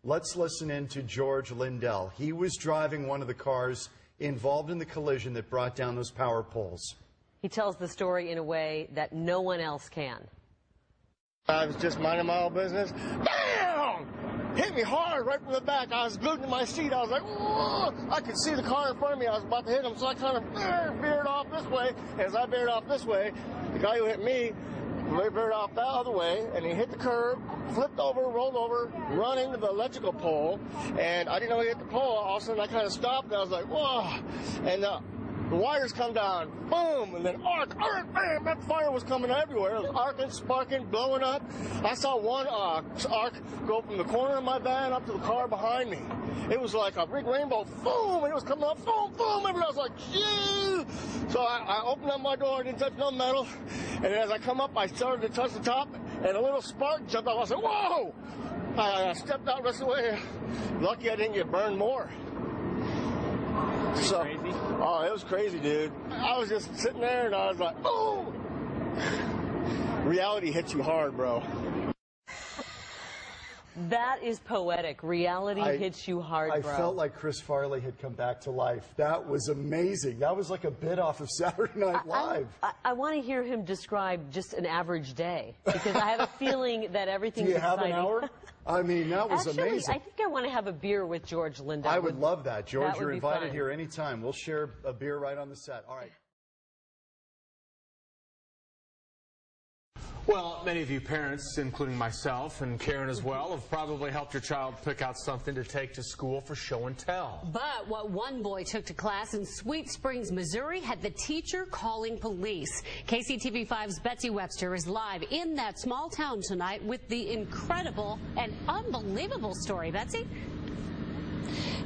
Let's listen in to George Lindell. He was driving one of the cars involved in the collision that brought down those power poles. He tells the story in a way that no one else can. I was just minding my own business. Bam! Hit me hard right from the back. I was glued to my seat. I was like, whoa! I could see the car in front of me. I was about to hit him, so I kind of veered off this way. As I veered off this way, the guy who hit me veered off that other way, and he hit the curb, flipped over, rolled over, run into the electrical pole, and I didn't know he hit the pole. All of a sudden, I kind of stopped, and I was like, whoa! And the wires come down, boom, and then arc, bam, that fire was coming everywhere. It was arcing, sparking, blowing up. I saw one arc go from the corner of my van up to the car behind me. It was like a big rainbow, boom, and it was coming up, boom, boom, and I was like, gee! So I opened up my door, I didn't touch no metal, and as I come up, I started to touch the top, and a little spark jumped out. I was like, whoa! I stepped out the rest of the way. Lucky I didn't get burned more. So, crazy? Oh, it was crazy, dude. I was just sitting there and I was like, oh! Reality hits you hard, bro. That is poetic. Reality hits you hard, bro. I felt like Chris Farley had come back to life. That was amazing. That was like a bit off of Saturday Night Live. I want to hear him describe just an average day, because I have a feeling that everything's exciting. Do you have an hour? I mean, that was amazing. I think I want to have a beer with George Lindell. I would love that. George, you're invited fun. here anytime. We'll share a beer right on the set. All right. Well, many of you parents, including myself and Karen as well, have probably helped your child pick out something to take to school for show and tell. But what one boy took to class in Sweet Springs, Missouri, had the teacher calling police. KCTV5's Betsy Webster is live in that small town tonight with the incredible and unbelievable story. Betsy?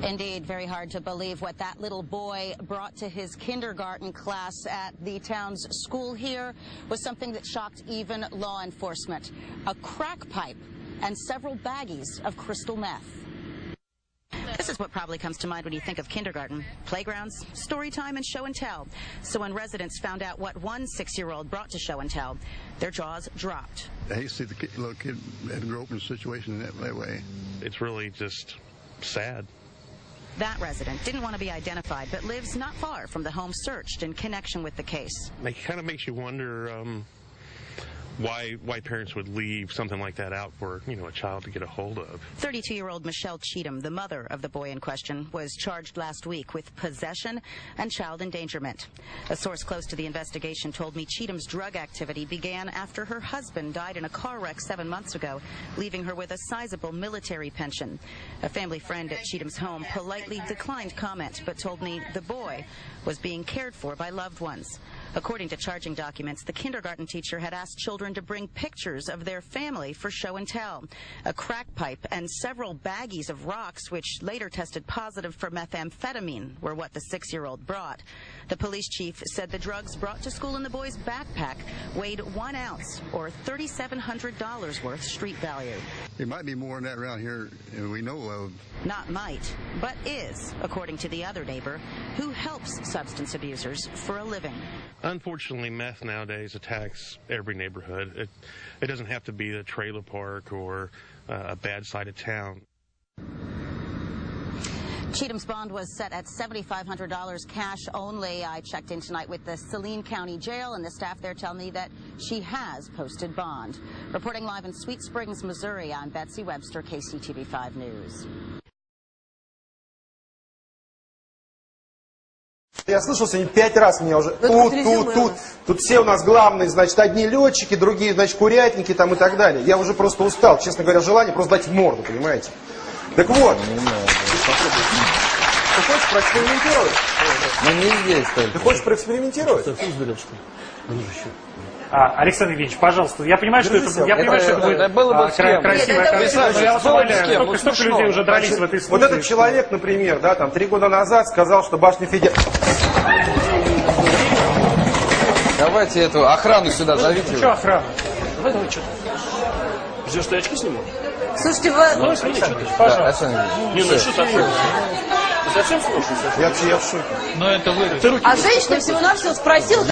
Indeed, very hard to believe what that little boy brought to his kindergarten class at the town's school here was something that shocked even law enforcement. A crack pipe and several baggies of crystal meth. This is what probably comes to mind when you think of kindergarten. Playgrounds, story time, and show and tell. So when residents found out what one 6-year-old brought to show and tell, their jaws dropped. I hate to see the little kid had to grow up in a situation in that way. It's really just sad. That resident didn't want to be identified, but lives not far from the home searched in connection with the case. It kind of makes you wonder why parents would leave something like that out for, a child to get a hold of. 32-year-old Michelle Cheatham, the mother of the boy in question, was charged last week with possession and child endangerment. A source close to the investigation told me Cheatham's drug activity began after her husband died in a car wreck 7 months ago, leaving her with a sizable military pension. A family friend at Cheatham's home politely declined comment, but told me the boy was being cared for by loved ones. According to charging documents, the kindergarten teacher had asked children to bring pictures of their family for show and tell. A crack pipe and several baggies of rocks, which later tested positive for methamphetamine, were what the 6-year-old brought. The police chief said the drugs brought to school in the boy's backpack weighed 1 ounce, or $3,700 worth street value. There might be more than that around here we know of. Not might, but is, according to the other neighbor, who helps substance abusers for a living. Unfortunately, meth nowadays attacks every neighborhood. It doesn't have to be a trailer park or a bad side of town. Cheatham's bond was set at $7,500 cash only. I checked in tonight with the Saline County Jail, and the staff there tell me that she has posted bond. Reporting live in Sweet Springs, Missouri, I'm Betsy Webster, KCTV5 News. Я слышал сегодня 5 раз меня уже тут все у нас главные, значит, одни летчики, другие, значит, курятники там и так далее. Я уже просто устал, честно говоря, желание просто дать в морду, понимаете? Так вот, ты хочешь проэкспериментировать? Ну не здесь только. Ты хочешь проэкспериментировать? Совсем сдурочка. Александр Евгеньевич, пожалуйста, я понимаю, что это будет красивая картина, но я вас умоляю, столько людей уже дрались в этой студии. Вот этот человек, например, да, там 3 года назад сказал, что башня Федя... Давайте эту охрану сюда зовите. Ну что охрану? Давай что-то. Ждешь, что я очки сниму? Слушайте, вы... Ну, пожалуйста. Не, ну что такое? Ты совсем слушаешься? Я в шоке. Ну это вы. А женщина всего-навсего спросила...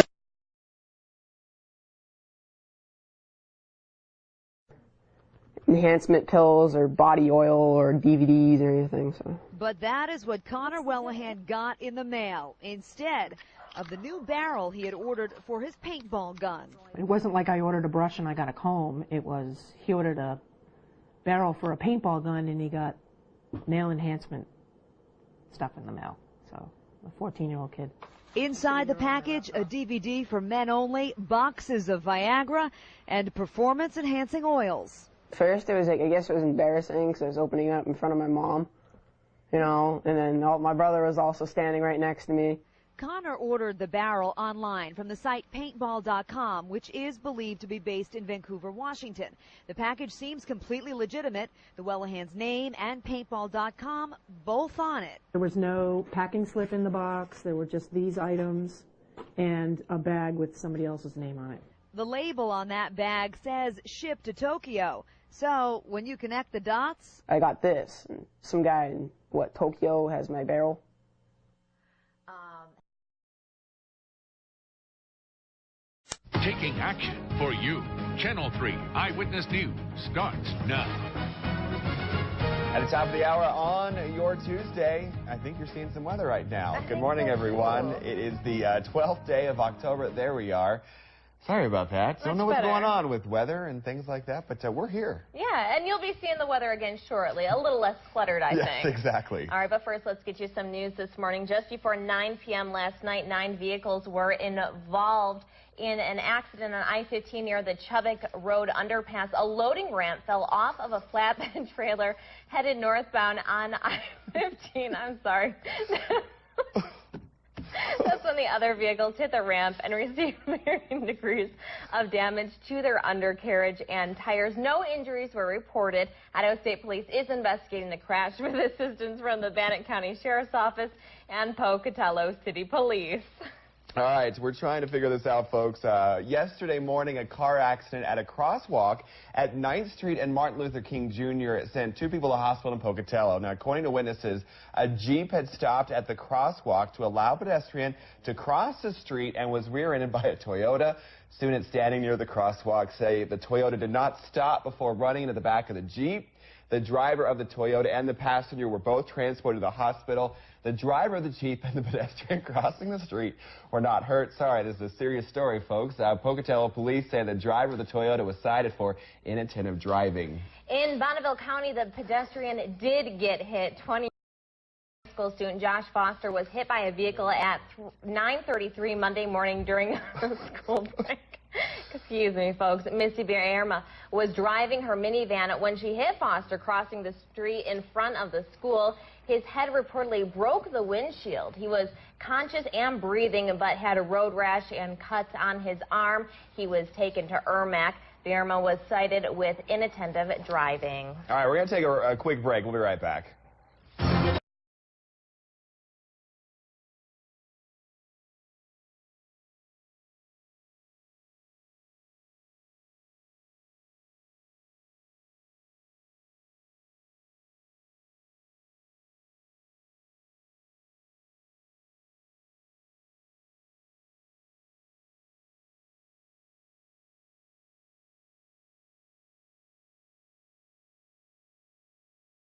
enhancement pills or body oil or DVDs or anything. So. But that is what Connor Wellahan got in the mail instead of the new barrel he had ordered for his paintball gun. It wasn't like I ordered a brush and I got a comb. It was he ordered a barrel for a paintball gun and he got nail enhancement stuff in the mail. So, a 14-year-old kid. Inside the package, a DVD for men only, boxes of Viagra, and performance-enhancing oils. First, it was like, I guess it was embarrassing because I was opening up in front of my mom, you know, and then my brother was also standing right next to me. Connor ordered the barrel online from the site paintball.com, which is believed to be based in Vancouver, Washington. The package seems completely legitimate. The Wellahan's name and paintball.com both on it. There was no packing slip in the box. There were just these items and a bag with somebody else's name on it. The label on that bag says shipped to Tokyo. So when you connect the dots, I got this. And some guy in, Tokyo has my barrel. Taking action for you. Channel 3 Eyewitness News starts now. At the top of the hour on your Tuesday, I think you're seeing some weather right now. Good morning, everyone. It is the 12th day of October. There we are. Sorry about that. Don't know what's going on with weather and things like that, but we're here. Yeah, and you'll be seeing the weather again shortly. A little less cluttered, I think. Yes, exactly. All right, but first, let's get you some news this morning. Just before 9 p.m. last night, 9 vehicles were involved in an accident on I-15 near the Chubbuck Road underpass. A loading ramp fell off of a flatbed trailer headed northbound on I-15. I'm sorry. That's when the other vehicles hit the ramp and received varying degrees of damage to their undercarriage and tires. No injuries were reported. Idaho State Police is investigating the crash with assistance from the Bannock County Sheriff's Office and Pocatello City Police. All right, we're trying to figure this out, folks. Yesterday morning, a car accident at a crosswalk at 9th Street and Martin Luther King Jr. sent 2 people to hospital in Pocatello. Now, according to witnesses, a Jeep had stopped at the crosswalk to allow a pedestrian to cross the street and was rear-ended by a Toyota. Students standing near the crosswalk say the Toyota did not stop before running into the back of the Jeep. The driver of the Toyota and the passenger were both transported to the hospital. The driver of the Jeep and the pedestrian crossing the street were not hurt. Sorry, this is a serious story, folks. Pocatello police say the driver of the Toyota was cited for inattentive driving. In Bonneville County, the pedestrian did get hit. 20 school student Josh Foster was hit by a vehicle at 9:33 Monday morning during a school break. Excuse me, folks. Missy Bierma was driving her minivan when she hit Foster crossing the street in front of the school. His head reportedly broke the windshield. He was conscious and breathing, but had a road rash and cuts on his arm. He was taken to Irmac. Bierma was cited with inattentive driving. All right, we're going to take a quick break. We'll be right back.